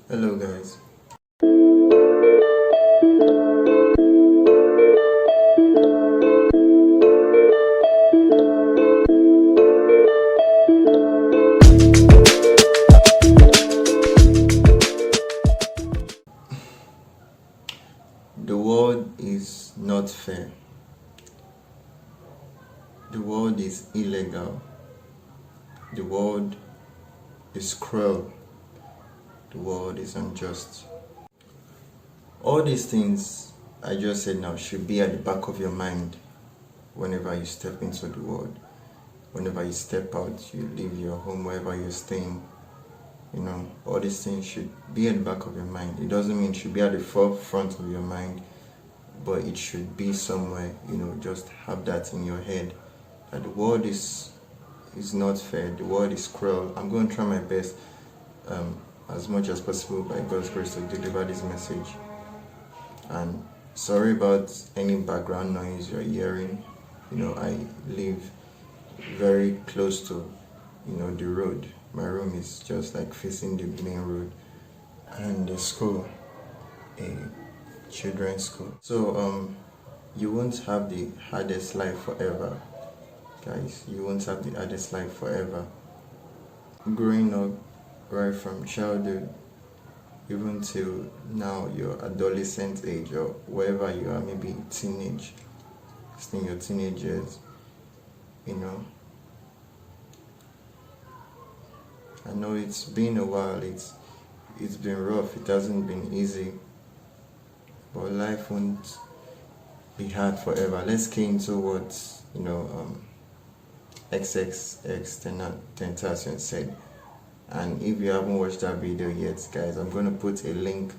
Hello guys. The world is not fair. The world is illegal. The world is cruel. The world is unjust. All these things I just said now should be at the back of your mind whenever you step into the world. Whenever you step out, you leave your home, wherever you're staying. All these things should be at the back of your mind. It doesn't mean it should be at the forefront of your mind, but it should be somewhere. Just have that in your head, that the world is not fair. The world is cruel. I'm going to try my best as much as possible by God's grace to deliver this message. And sorry about any background noise you're hearing. I live very close to the road. My room is just like facing the main road, and the school, a children's school. So you won't have the hardest life forever, guys. You won't have the hardest life forever. Growing up, right from childhood even till now, your adolescent age, or wherever you are, maybe teenage, still your teenage years, I know it's been a while, it's been rough, it hasn't been easy, but life won't be hard forever. Let's get into what 𝐾𝐞𝐥𝐞 said. And if you haven't watched that video yet, guys, I'm going to put a link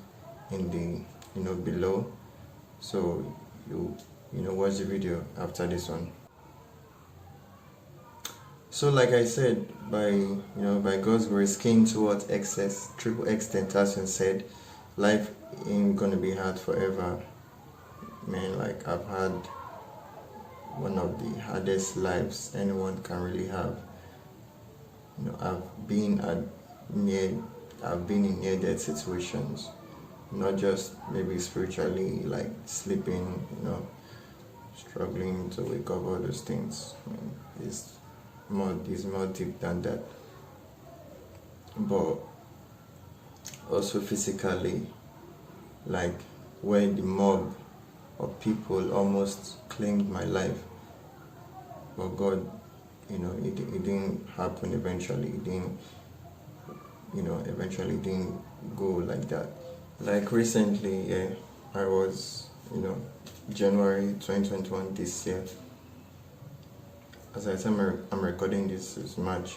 in the below, so you watch the video after this one. So like I said, by God's grace, 𝐾𝐞𝐥𝐶 said, life ain't gonna be hard forever. Man, like, I've had one of the hardest lives anyone can really have. I've been in near-death situations, not just maybe spiritually, like sleeping, struggling to wake up, all those things. It's more deep than that, but also physically, like where the mob of people almost claimed my life, but God, it didn't happen. Eventually it didn't go like that. Like recently, I was January 2021, this year, as I said, I'm recording this is March.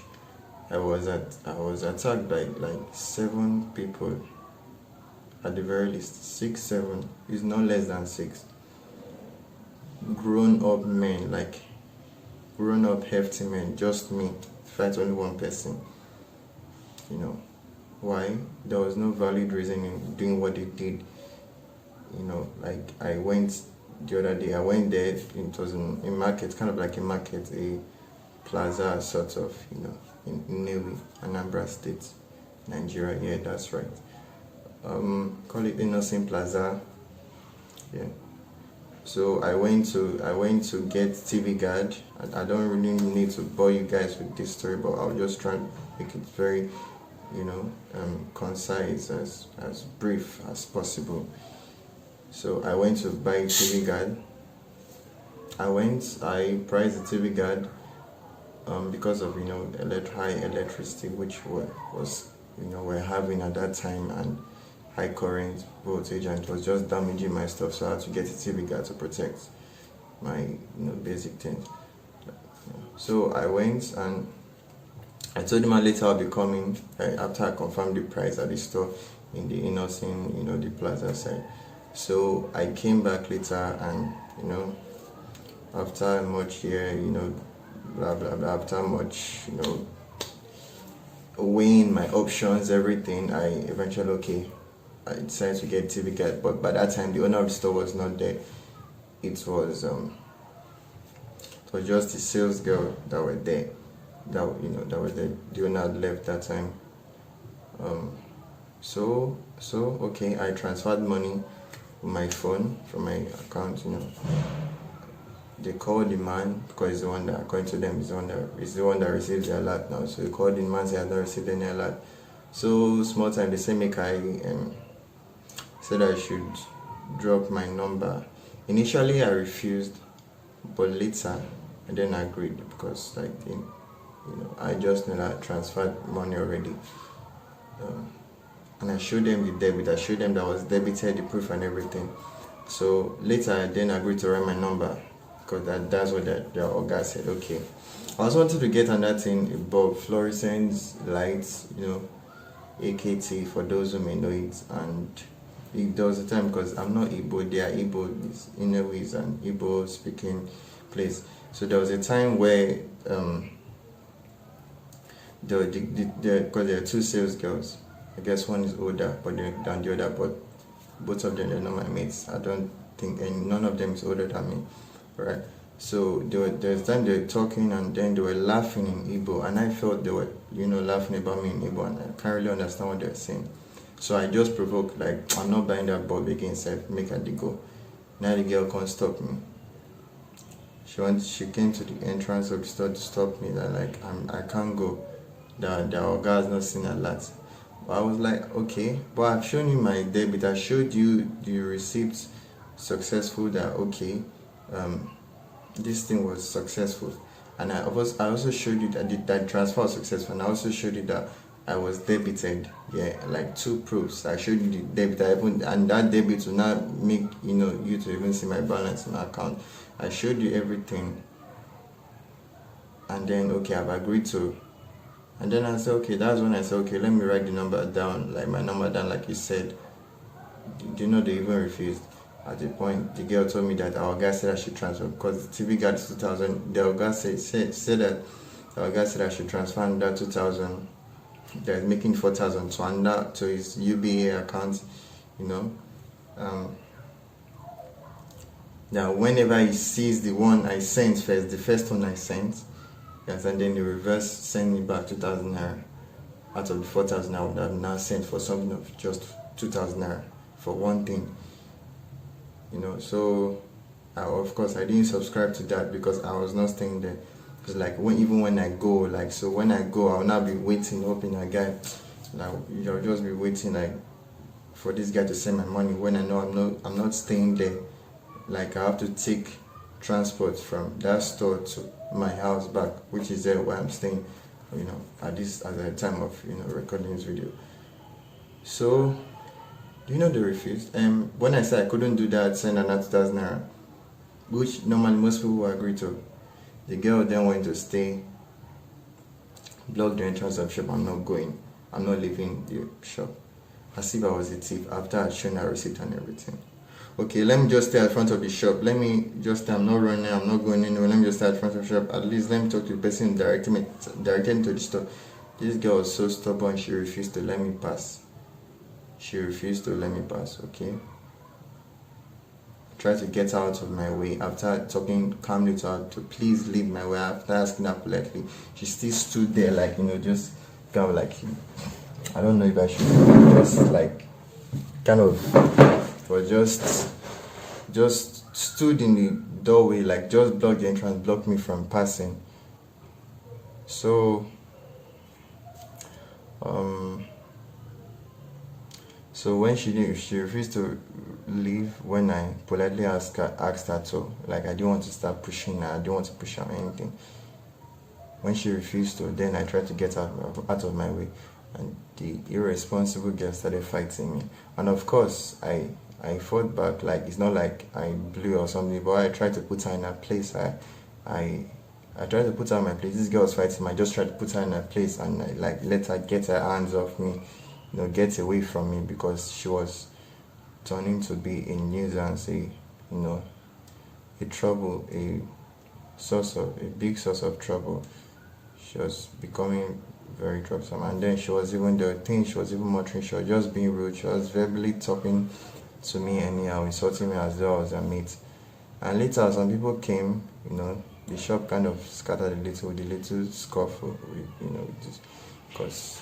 I was attacked by like 7 people, at the very least 6, 7. It's not less than 6 grown-up men, like grown-up hefty men, just me, fight only one person. Why? There was no valid reason in doing what they did. Like I went the other day, I went there, it was in a market, kind of like a market, a plaza sort of, in Nnewi, Anambra State, Nigeria. Yeah, that's right. Call it Innocent Plaza. Yeah. So I went to get TV guard. I don't really need to bore you guys with this story, but I'll just try to make it very, concise, as brief as possible. So I went to buy a TV guard. I priced the TV guard because of high electricity which we're having at that time, and high current voltage, and it was just damaging my stuff, so I had to get a TV guard to protect my basic things. So I went and I told him later I'll be coming after I confirmed the price at the store in the Innocent, the plaza side. So I came back later, and after much here, blah blah blah, after much weighing my options, everything, I eventually I decided to get TV guard. But by that time the owner of the store was not there. It was just the sales girl that were there, that were there. The owner had left that time. So okay, I transferred money with my phone from my account, They called the man because he's the one that, according to them, is the one that receives the alert now. So they called the man, say I not received any alert. So small time they say make I said I should drop my number. Initially I refused, but later I then agreed because I just know that I transferred money already. And I showed them the debit. I showed them that I was debited, the proof and everything. So later I then agreed to write my number because that's what the guy said. Okay. I also wanted to get another thing about fluorescence lights, AKT for those who may know it. And there was a time, because I'm not Igbo, they are Igbo, Inewi is an Igbo speaking place. So there was a time where because there are two sales girls. I guess one is older than the other, but both of them, they're not my mates. I don't think, and none of them is older than me, right? So there's time they were talking, and then they were laughing in Igbo, and I felt they were, laughing about me in Igbo, and I can't really understand what they were saying. So I just provoked, like, I'm not buying that bulb again, so make her go. Now the girl can't stop me. She came to the entrance of the store to stop me. That I can't go. The guy's not seen a lot. But I was like, okay, but I've shown you my debit. I showed you the receipts successful. That okay, this thing was successful, and I also showed you that transfer was successful, and I also showed you that I was debited. Yeah, like two proofs. I showed you the debit, and that debit will not make you to even see my balance in my account. I showed you everything, and then okay, I've agreed to. And then I said, okay, that's when I said, okay, let me write the number down, like my number down, like you said. They even refused. At the point, the girl told me that our guy said I should transfer, because the TV got 2,000. The guy said that our guy said I should transfer that 2,000. That's making 4,000 to his UBA account, Now, whenever he sees the one I sent first, the first one I sent, yes, and then the reverse send me back 2,000 naira out of the 4,000 I would have now sent for something of just 2,000 naira for one thing, So, of course, I didn't subscribe to that because I was not staying there. Because even when I go, when I go, I'll not be waiting, hoping a guy, I'll just be waiting for this guy to send my money when I know I'm not staying there. I have to take transport from that store to my house back, which is there where I'm staying, at the time of recording this video. So, they refused. When I said I couldn't do that, send another 2,000 naira, which normally most people will agree to. The girl then went to stay, blocked the entrance of the shop. I'm not going. I'm not leaving the shop. As if I was a thief after I'd shown her receipt and everything. Okay, let me just stay at front of the shop. I'm not running, I'm not going anywhere. Let me just stay at front of the shop. At least let me talk to the person directing me to the store. This girl was so stubborn, she refused to let me pass. Okay? I tried to get her out of my way after talking calmly to her to please leave my way. After asking her politely, she still stood there just kind of I don't know if I should just stood in the doorway, just blocked the entrance, blocked me from passing. So when she refused to leave when I politely asked her to, I didn't want to start pushing her, I didn't want to push her or anything. When she refused to, then I tried to get her out of my way, and the irresponsible girl started fighting me. And of course, I fought back. It's not like I blew or something, but I tried to put her in her place. I tried to put her in my place. This girl was fighting me. I just tried to put her in her place and let her get her hands off me, get away from me, because she was turning to be a nuisance, a trouble, a big source of trouble. She was becoming very troublesome, and then she was even muttering. She was just being rude. She was verbally talking to me anyhow, insulting me as though I was a mate. And later, some people came. The shop kind of scattered a little with a little scuffle, because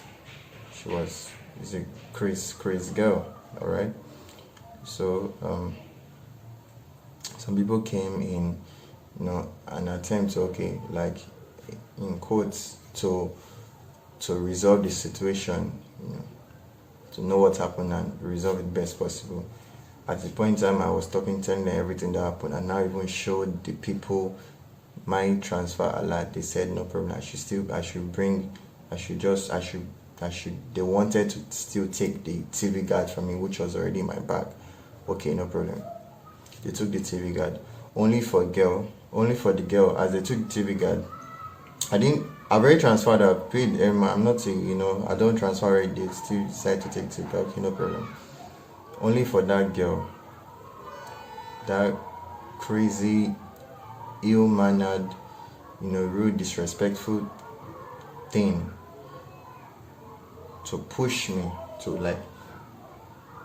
she was is a crazy girl. All right. So some people came in, an attempt to, okay, like in quotes, to resolve the situation, to know what happened and resolve it best possible. At the point in time, I was telling them everything that happened, and now even showed the people my transfer alert. They said no problem. They wanted to still take the TV guard from me, which was already in my bag. Okay, no problem. They took the TV guard. Only for the girl, as they took the TV guard, I've already transferred, I paid, I'm not saying, I don't transfer it, they still decide to take TV guard. Okay, no problem. Only for that girl, that crazy, ill-mannered, rude, disrespectful thing, to push me, to like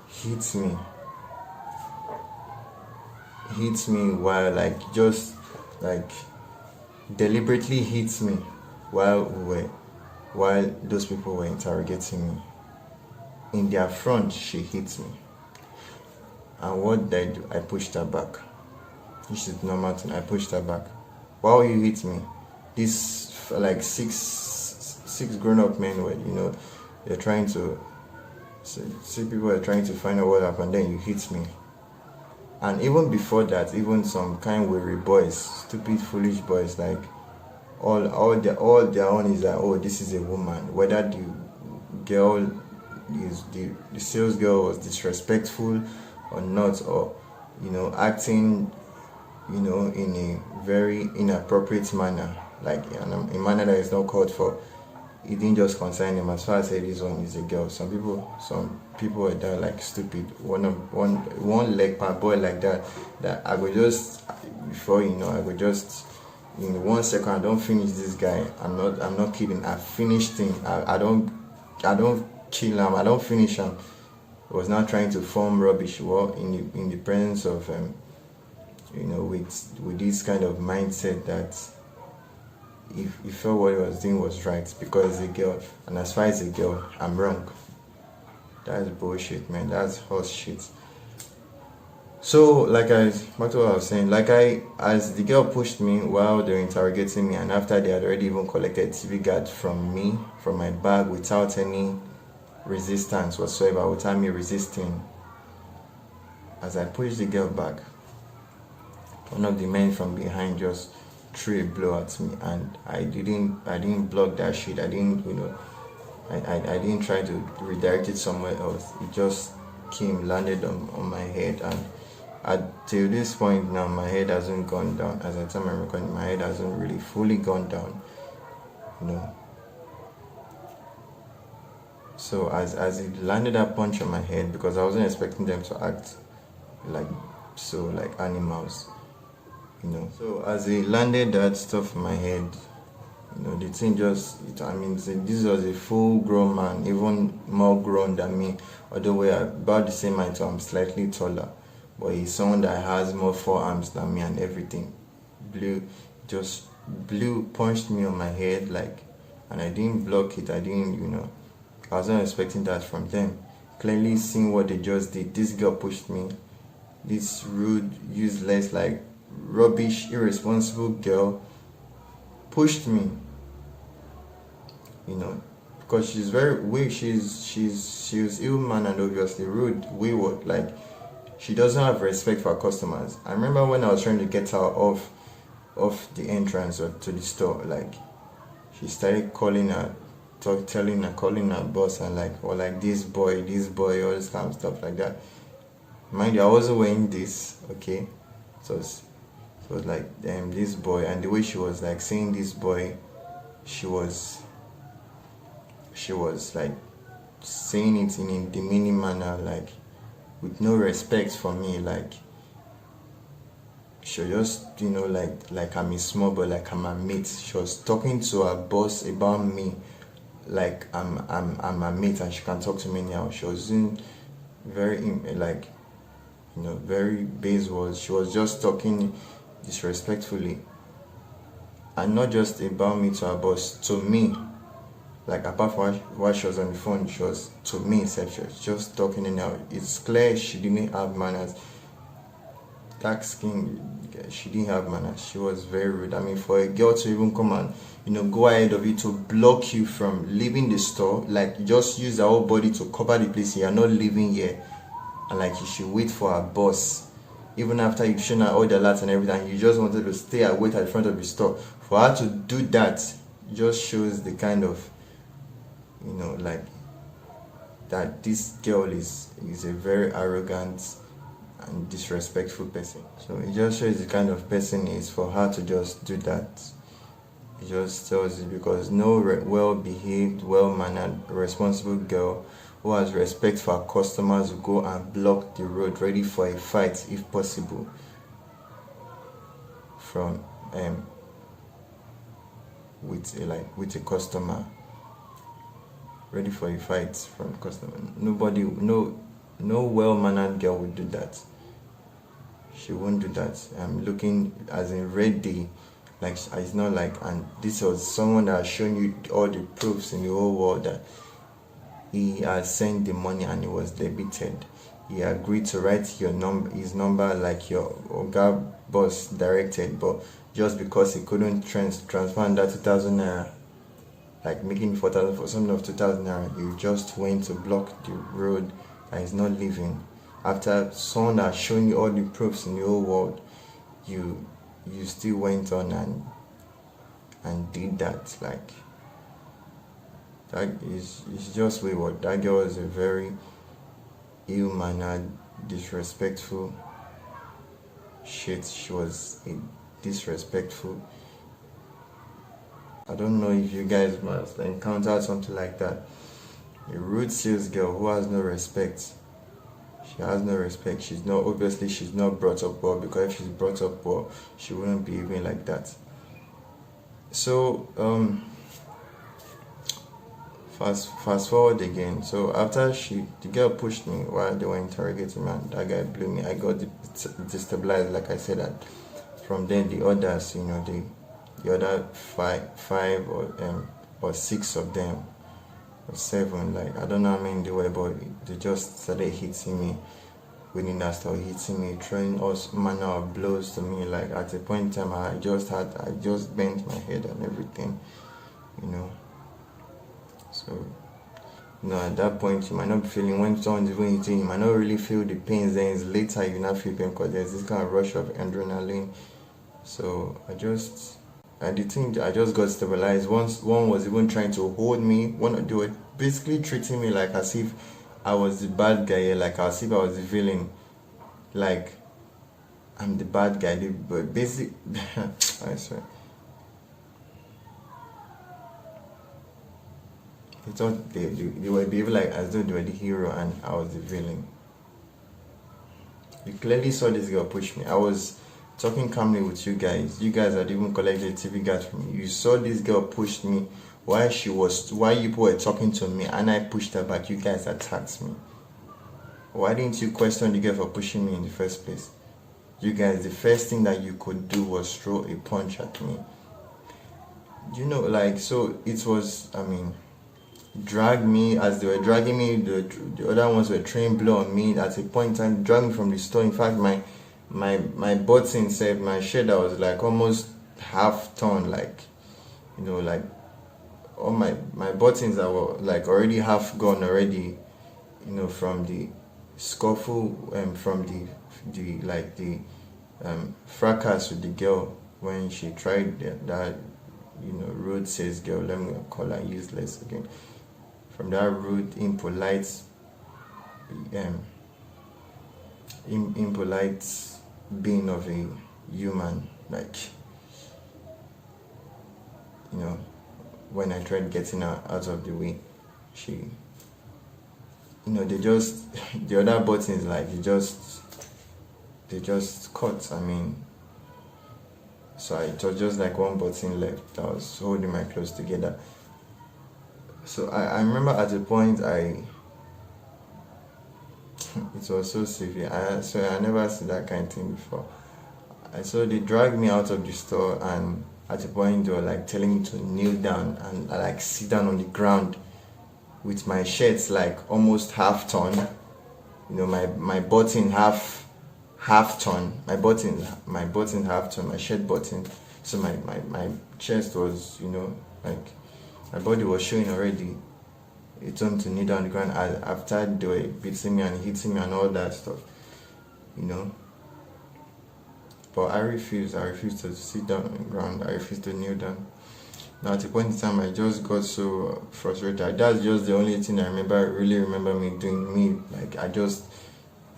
hit me while like just like deliberately hits me while those people were interrogating me. In their front, she hits me. And what did I do? I pushed her back. Which is normal thing. I pushed her back. Why will you hit me? These like six grown-up men were, they're trying to see people are trying to find out what happened, then you hit me. And even before that, even some kind weary boys, stupid, foolish boys, like all their own is that, oh, this is a woman. Whether the girl is the sales girl was disrespectful or not, or acting in a very inappropriate manner, like in a manner that is not called for, it didn't just concern them. As far as I say, this one is a girl. Some people are that like stupid. One leg per boy like that I would just, before I would just in 1 second, I don't finish this guy. I'm not kidding. I finished him. I don't kill him. I don't finish him. I was not trying to form rubbish. Well, in the presence of with this kind of mindset that if he felt what he was doing was right because it's a girl, and as far as a girl, I'm wrong. That's bullshit, man. That's horse shit. So, back to what I was saying, as the girl pushed me while they were interrogating me, and after they had already even collected TV guard from me, from my bag, without any resistance whatsoever, without me resisting, as I pushed the girl back, one of the men from behind just threw a blow at me, and I didn't block that shit. I didn't try to redirect it somewhere else. It just landed on my head, and till this point now, my head hasn't gone down. As I tell my recording, my head hasn't really fully gone down, So as it landed that punch on my head, because I wasn't expecting them to act like animals. So as it landed that stuff in my head, the thing this was a full-grown man, even more grown than me, although we're about the same height, so I'm slightly taller, but he's someone that has more forearms than me and everything. Punched me on my head, and I didn't block it. I wasn't expecting that from them. Clearly seeing what they just did, this girl pushed me, this rude, useless, rubbish, irresponsible girl pushed me, because she's very weak. She was ill-mannered, obviously rude, wayward. She doesn't have respect for her customers. I remember when I was trying to get her off the entrance to the store, she started calling her boss and this boy, all this kind of stuff like that. Mind you, I wasn't wearing this, okay? So it was this boy, and the way she was saying this boy, she was saying it in a demeaning manner, with no respect for me. She was just I'm a small boy, I'm a mate. She was talking to her boss about me I'm a mate, and she can talk to me now. She was in very very base words. She was just talking disrespectfully, and not just about me to her boss, to me. Like apart from while she was on the phone, she was to me, she was just talking and out. It's clear she didn't have manners. Dark skin, she didn't have manners. She was very rude. I mean, for a girl to even come and go ahead of you to block you from leaving the store, like just use her whole body to cover the place. You are not living here, and like you should wait for her boss. Even after you've shown her all the alerts and everything, you just wanted to stay and wait at the front of the store. For her to do that just shows the kind of, like that this girl is a very arrogant and disrespectful person. So it just shows the kind of person is for her to just do that. It just tells you, because no well-behaved, well-mannered, responsible girl who has respect for her customers will go and block the road, ready for a fight if possible, from with a customer, ready for a fight from customer. Nobody, no well-mannered girl would do that. She won't do that. I'm looking as in ready, like it's not like, and this was someone that has shown you all the proofs in the whole world that he has sent the money and it was debited. He agreed to write his number like your Oga boss directed, but just because he couldn't transfer that 2,000 naira, like making 4,000 for something of 2,000 naira, you just went to block the road that is not living. After someone has shown you all the proofs in the whole world, you still went on and did that. Like, that is just wayward. That girl is a very ill-mannered, disrespectful shit. She was a disrespectful. I don't know if you guys must encounter something like that. A rude sales girl who has no respect. She has no respect. She's not brought up well, because if she's brought up well, she wouldn't be even like that. So fast forward again. So after the girl pushed me while they were interrogating me, and that guy blew me. I got destabilized, like I said. That from then the others, the other five or six of them, or 7, like I don't know how many they were, but they just started hitting me. Winning that started hitting me, throwing all manner of blows to me. Like at a point in time, I just bent my head and everything, So, at that point, you might not be feeling, when someone's even hitting, you might not really feel the pains. Then it's later you not feel pain, because there's this kind of rush of adrenaline. So I just got stabilized. Once one was even trying to hold me. They were basically treating me like as if I was the bad guy, like as if I was the villain, like I'm the bad guy. But basically, I swear, they thought they were behaving like as though they were the hero and I was the villain. You clearly saw this girl push me. I was talking calmly with you guys. You guys had even collected TV guards from me. You saw this girl push me while you people were talking to me, and I pushed her back. You guys attacked me. Why didn't you question the girl for pushing me in the first place? You guys, the first thing that you could do was throw a punch at me. So it was, drag me. As they were dragging me, the other ones were throwing blow on me. At a point in time, drag me from the store. In fact, my buttons said, my shirt that was like almost half torn, like all my buttons that were like already half gone already, from the scuffle, from the fracas with the girl when she tried that rude sales girl, let me call her useless again, from that rude, impolite being of a human, like when I tried getting her out of the way, she the other buttons, like they just cut. So it was just like one button left that was holding my clothes together. So I remember at a point it was so severe. I never seen that kind of thing before. So they dragged me out of the store, and At a point they were like telling me to kneel down, and I like sit down on the ground with my shirts like almost half torn, my button half torn, my button half torn, my shirt button. So my chest was, like my body was showing already. It told me to kneel down on the ground after they were beating me and hitting me and all that stuff, But I refused to sit down on the ground. I refused to kneel down. Now at a point in time, I just got so frustrated. That's just the only thing I really remember me doing. Like I just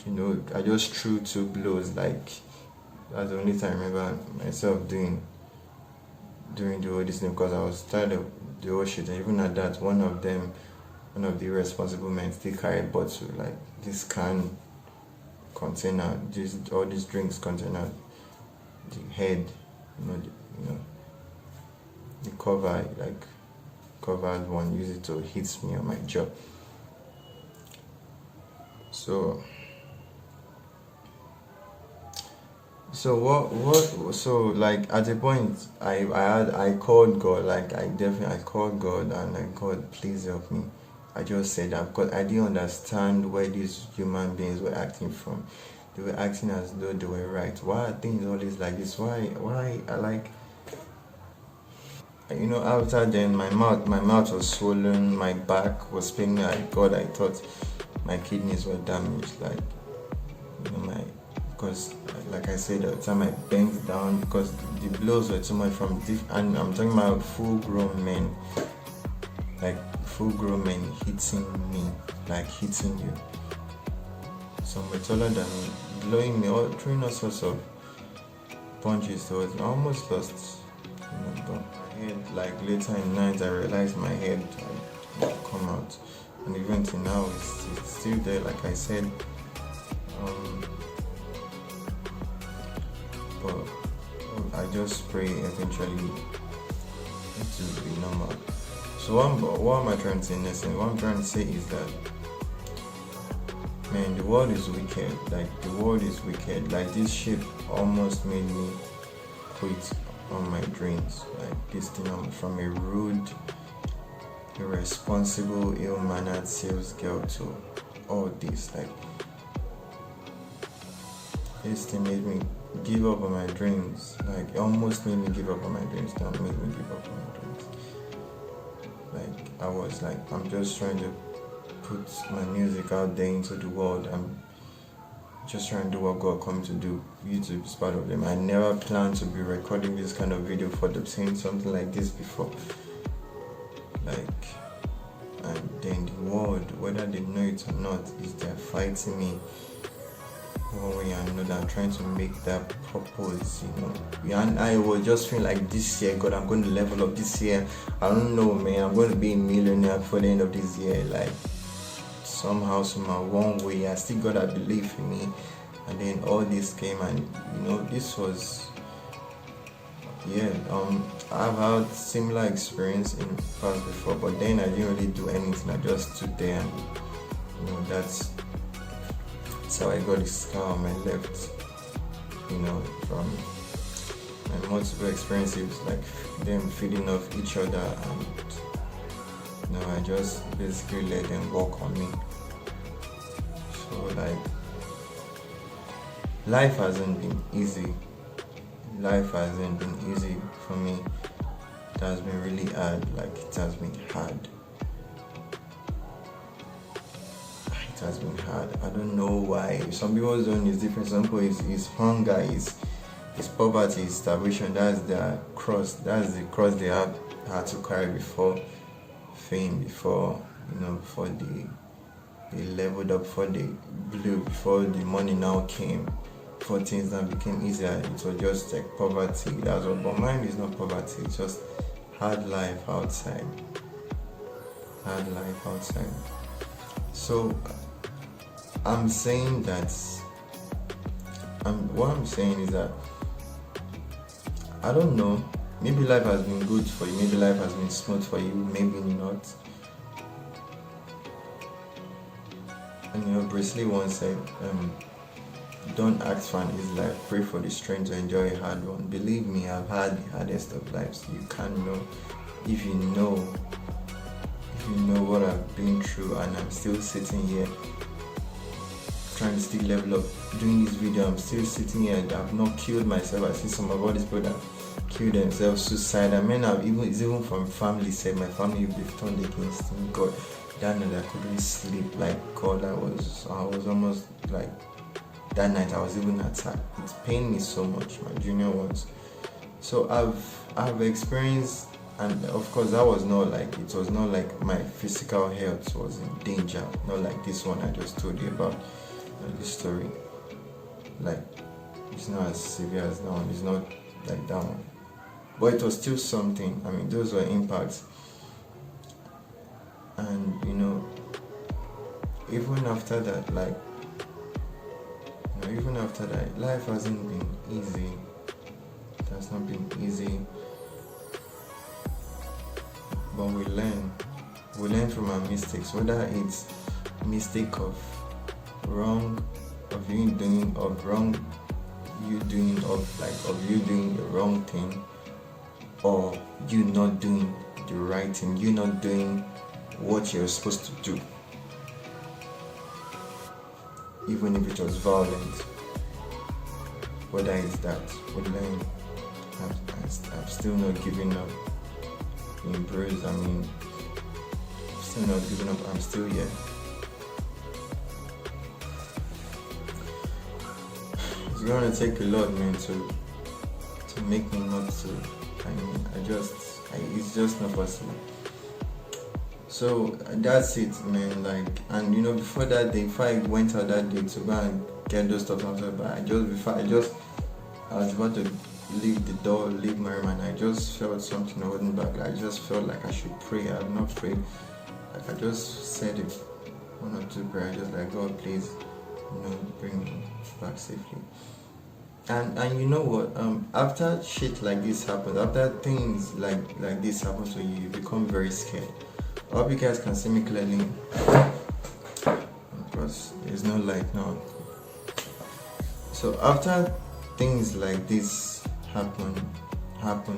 threw 2 blows. Like that's the only time I remember myself doing the whole this thing, because I was tired of the whole shit. And even at that, one of the irresponsible men still carried bottle, like this can container, all these drinks container, the head, the cover, like covered one, use it to hit me on my jaw. So like at a point I called God, like I called God and I God, please help me. I just said that because I didn't understand where these human beings were acting from. They were acting as though they were right. Why are things always like this? Why I like, after then my mouth was swollen, my back was paining. God, I thought my kidneys were damaged, like because like I said, at the time I bent down because the blows were too much from and I'm talking about full-grown men, like full-grown men hitting me, like hitting you. Some were taller than me, blowing me, or throwing all sorts of punches towards me. I almost lost, but my head, like later in night, I realized my head had come out, and even till now it's still there. Like I said, but I just pray eventually it will be normal. So what am I trying to say next? And what I'm trying to say is that, man, the world is wicked. Like the world is wicked. Like this shit almost made me quit on my dreams. Like this thing, I'm from a rude, irresponsible, ill-mannered sales girl to all this. Like this thing made me give up on my dreams. Like it almost made me give up on my dreams. Don't make me give up on my dreams. Like I was like, I'm just trying to put my music out there into the world. I'm just trying to do what God called me to do. YouTube is part of them. I never planned to be recording this kind of video for them, saying something like this before. Like, and then the world, whether they know it or not, is they're fighting me one way or another. I'm trying to make that purpose, And I was just feeling like this year, God, I'm going to level up this year. I don't know, man. I'm going to be a millionaire before the end of this year. Like, somehow, one way, I still got that belief in me. And then all this came, and this was, I've had similar experience in the past before, but then I didn't really do anything. I just stood there, and that's how I got this scar on my left. From my multiple experiences, like them feeding off each other, and I just basically let them walk on me. So like, life hasn't been easy. Life hasn't been easy for me. It has been really hard. Like it has been hard. It has been hard. I don't know why. Some people's zone is different. Some people is hunger, is poverty, is starvation. That's their cross. That's the cross they had to carry before fame, before before they leveled up, before they blew, before the money now came, before things now became easier. It was just like poverty. That's what. But mine is not poverty. It's just hard life outside. Hard life outside. So I'm saying that. What I'm saying is that I don't know. Maybe life has been good for you. Maybe life has been smooth for you. Maybe not. And Bruce Lee once said, don't ask for an easy life, pray for the strength to enjoy a hard one. Believe me, I've had the hardest of lives. You can't know if you know what I've been through, and I'm still sitting here trying to still level up. Doing this video, I'm still sitting here and I've not killed myself. I see some of all these people that kill themselves, suicide. I mean, it's even from family said my family they've turned against me. God, that night I couldn't sleep. Like God, I was almost like that night I was even attacked. It pained me so much, my junior ones. So I've experienced, and of course that was not like, it was not like my physical health was in danger, not like this one I just told you about, this story. Like it's not as severe as that one, it's not like that one, but it was still something. I mean, those were impacts. And you know, even after that, like, you know, even after that, life hasn't been easy. It has not been easy, but we learn from our mistakes, whether it's mistake of wrong, of you doing of wrong, you doing of you doing the wrong thing, or you not doing the right thing, you not doing what you're supposed to do, even if it was violent. Whether it's that, we learn. I'm still not giving up. In Bruce, I mean, I'm still not giving up. I'm still here. It's gonna take a lot, man, to make me not to. I mean, it's just not possible. So that's it, man. Like, and you know, before that day, before I went out that day to go and get those stuff, but I was about to leave the door, leave my room, and I just felt something holding back. I just felt like I should pray. I have not prayed. Like I just said it, one or two prayers, just like, God, please, you know, bring me back safely. And you know what? After shit like this happens, after things like this happen to you, you become very scared. I hope you guys can see me clearly, because there's no light now. So after things like this happen,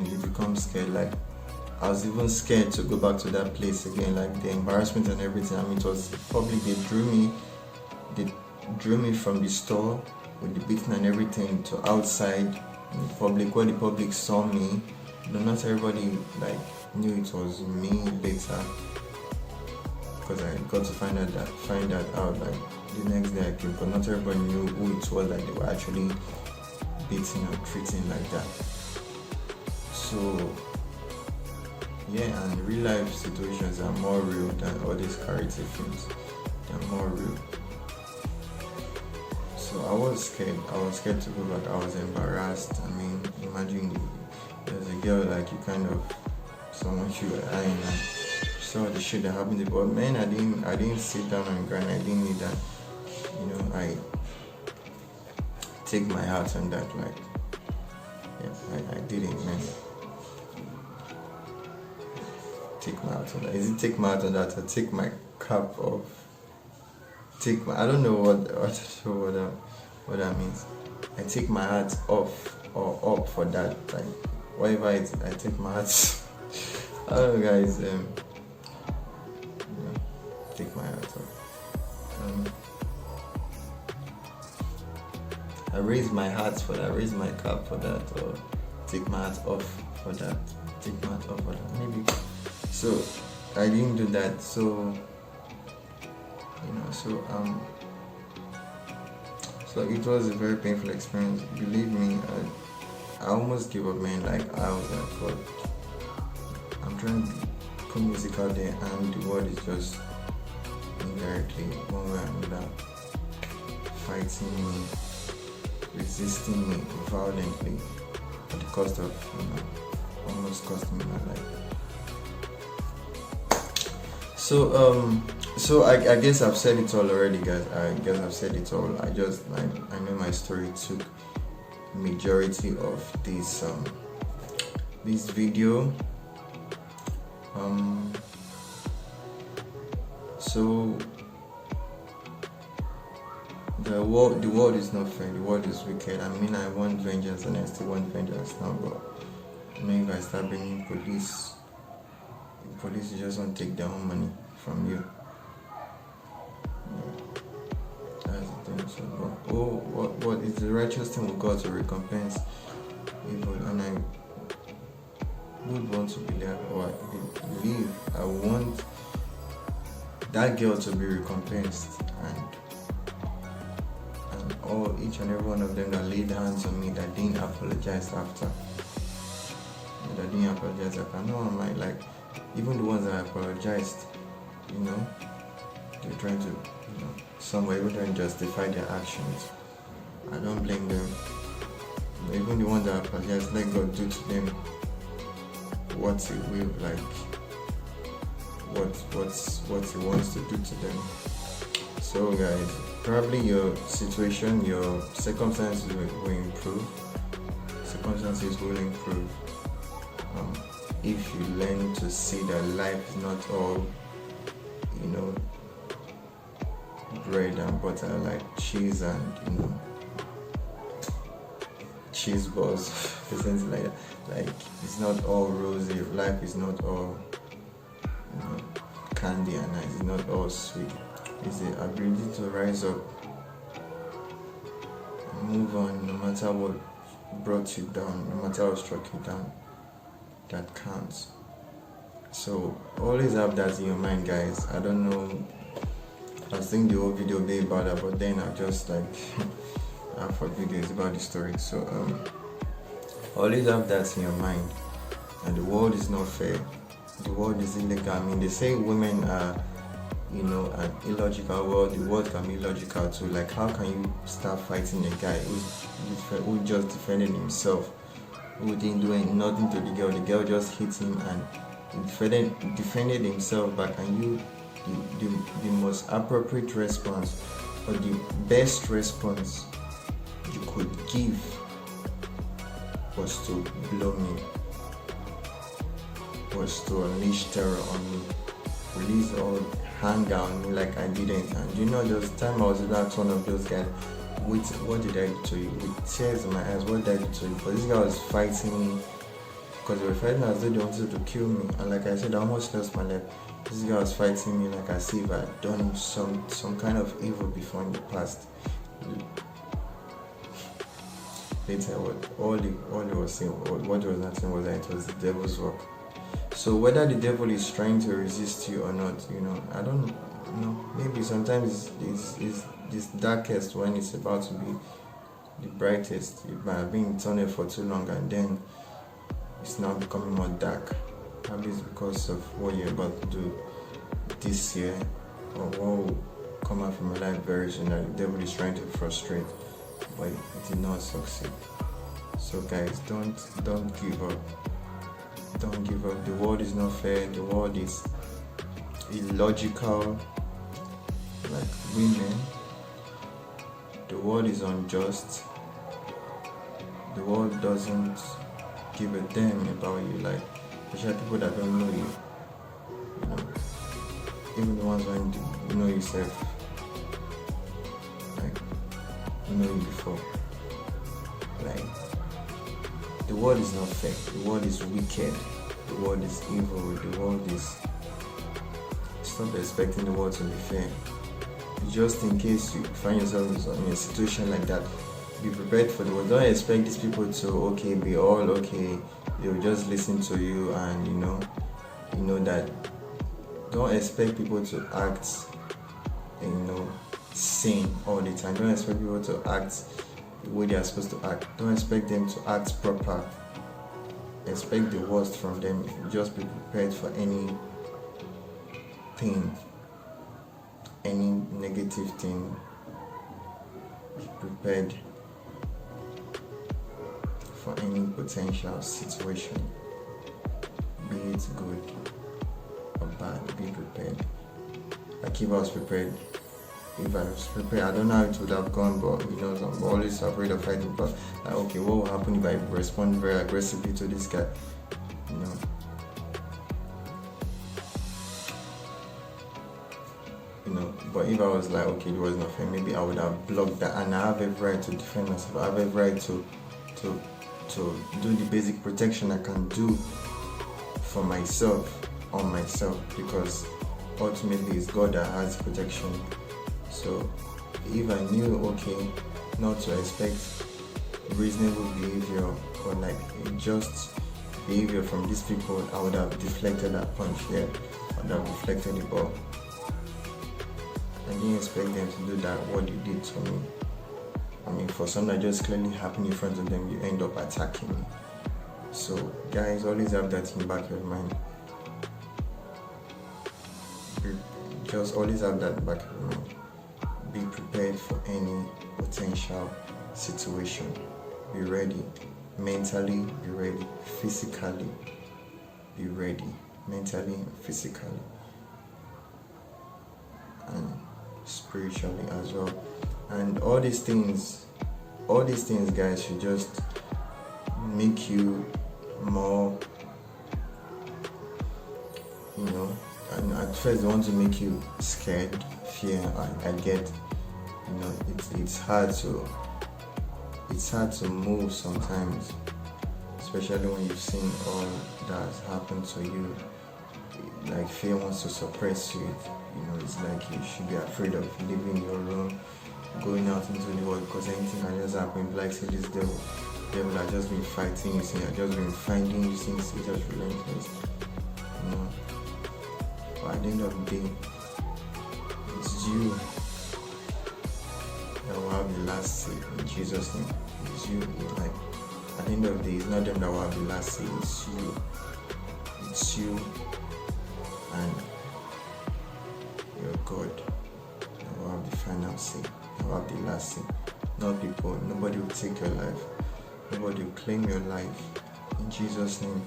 you become scared. Like I was even scared to go back to that place again, like the embarrassment and everything. I mean, it was public. They drew me from the store with the beating and everything to outside in the public, where the public saw me. But not everybody like knew it was me later, because I got to find that out like the next day I came. But not everybody knew who it was that they were actually beating or treating like that. So yeah, and real life situations are more real than all these character films. They're more real. So I was scared to go back. I was embarrassed. I mean, imagine there's a girl like you kind of someone you were eyeing and saw the shit that happened. But man, I didn't sit down and grind. I didn't need that. You know, I take my heart on that. Like, yeah, I did it, man. Take my heart on that. Is it take my heart on that or take my cap off? I don't know what that means. I take my hat off or up for that, like whatever it is, I take my hat. I don't know, guys. Take my hat off. I raise my hat for that. Raise my cap for that, or take my hat off for that. Take my hat off for that. Maybe. So I didn't do that. So. So it was a very painful experience. Believe me, I almost gave up, man. Like I was like, God, I'm trying to put music out there, and the world is just indirectly, one way or another, fighting me, resisting me violently at the cost of, almost costing me my life. So I guess I've said it all already, guys. I guess I've said it all. I know my story took majority of this video. the world is not fair. The world is wicked. I mean, I want vengeance and I still want vengeance now, but if I start bringing police, the police just want to take their own money from you. That's the thing. So, what is the righteous thing with God to recompense evil? And I would want to believe, or I believe, I want that girl to be recompensed, and each and every one of them that laid hands on me that didn't apologize after. No, I'm like, even the ones that I apologized, they're trying to, somewhere even trying to justify their actions. I don't blame them. Even the ones that I apologized, let God do to them what He will, like what He wants to do to them. So guys, probably your situation, your circumstances will improve. If you learn to see that life is not all, bread and butter, like cheese and cheese balls, things like that. Like, it's not all rosy. Life is not all candy and nice. It's not all sweet. It's the ability to rise up and move on, no matter what brought you down, no matter what struck you down. That counts. So always have that in your mind, guys. I don't know, I was thinking the whole video be about that, but then I just like have for videos about the story. So always have that in your mind. And the world is not fair. The world is illegal. I mean, they say women are, an illogical world. The world can be illogical too. Like, how can you start fighting a guy who just defended himself, who didn't do nothing to the girl? The girl just hit him and he defended himself back, and you, the most appropriate response, or the best response you could give, was to blow me, was to unleash terror on me, release all anger on me like I didn't. And those time I was not one of those guys, what did I do to you? With tears in my eyes, what did I do to you? But this guy was fighting me, because they were fighting as though they wanted to kill me. And like I said, I almost lost my life. This guy was fighting me like as if I had done some kind of evil before in the past. Later, what he was saying, what he was not saying was that it was the devil's work. So whether the devil is trying to resist you or not, I don't know. Maybe sometimes it's this darkest when it's about to be the brightest. It might have been in tunnel for too long, and then it's now becoming more dark. Probably it's because of what you're about to do this year, or what will come out from your life very soon that the devil is trying to frustrate, but it did not succeed. So guys, don't give up. Don't give up. The world is not fair. The world is illogical, like women. The world is unjust. The world doesn't give a damn about you, like, especially people that don't know you. Even the ones when you know yourself, like, know you before. Like, the world is not fair. The world is wicked. The world is evil. The world is... Stop expecting the world to be fair. Just in case you find yourself in a situation like that, be prepared for the world. Don't expect these people to be all okay. They'll just listen to you, and you know that. Don't expect people to act sane all the time. Don't expect people to act the way they are supposed to act. Don't expect them to act proper. Expect the worst from them. Just be prepared for anything, any negative thing. Be prepared for any potential situation, be it good or bad. Be prepared. Like, if I was prepared, I don't know how it would have gone, but I'm always afraid of fighting. But like, okay, what will happen if I respond very aggressively to this guy? But if I was like, okay, it was not fair, maybe I would have blocked that, and I have every right to defend myself. I have every right to do the basic protection I can do for myself, on myself, because ultimately it's God that has protection. So if I knew, okay, not to expect reasonable behavior or like just behavior from these people, I would have deflected that punch. Yeah, I would have deflected the ball. I didn't expect them to do that, what you did to me. I mean, for something that just clearly happened in front of them, you end up attacking me. So guys, always have that in the back of your mind. Just always have that in the back of your mind. Be prepared for any potential situation. Be ready. Mentally, be ready. Physically, be ready. Mentally and physically. And spiritually as well. And all these things guys should just make you more, and at first they want to make you scared, fear. I get, it's hard to move sometimes, especially when you've seen all that has happened to you. Like fear wants to suppress you. It's like you should be afraid of leaving your room, going out into the world, because anything can just happen. Like say this devil has just been fighting you, since has just been finding you since he just relentless. But at the end of the day, it's you that will have the last say in Jesus' name. It's you. Like at the end of the day, it's not them that will have the last say. It's you. It's you and your God that will have the final say. That will have the last say. Not people. Nobody will take your life. Nobody will claim your life. In Jesus' name,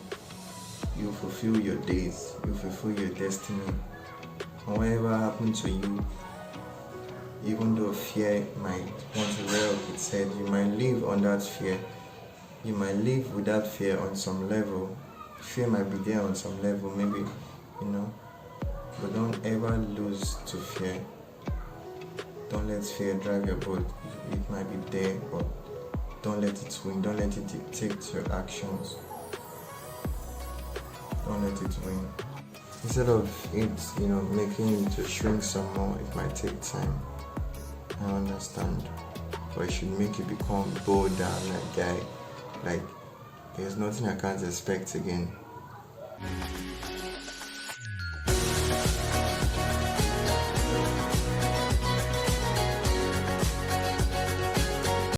you fulfill your days. You fulfill your destiny. And whatever happened to you, even though fear might want to rear up its head, you might live on that fear. You might live with that fear on some level. Fear might be there on some level, maybe, but don't ever lose to fear. Don't let fear drive your boat. It might be there, but don't let it win. Don't let it dictate your actions. Don't let it win. Instead of it, making it to shrink some more, it might take time. I understand. But it should make you become bolder, like guy. Like, there's nothing I can't expect again.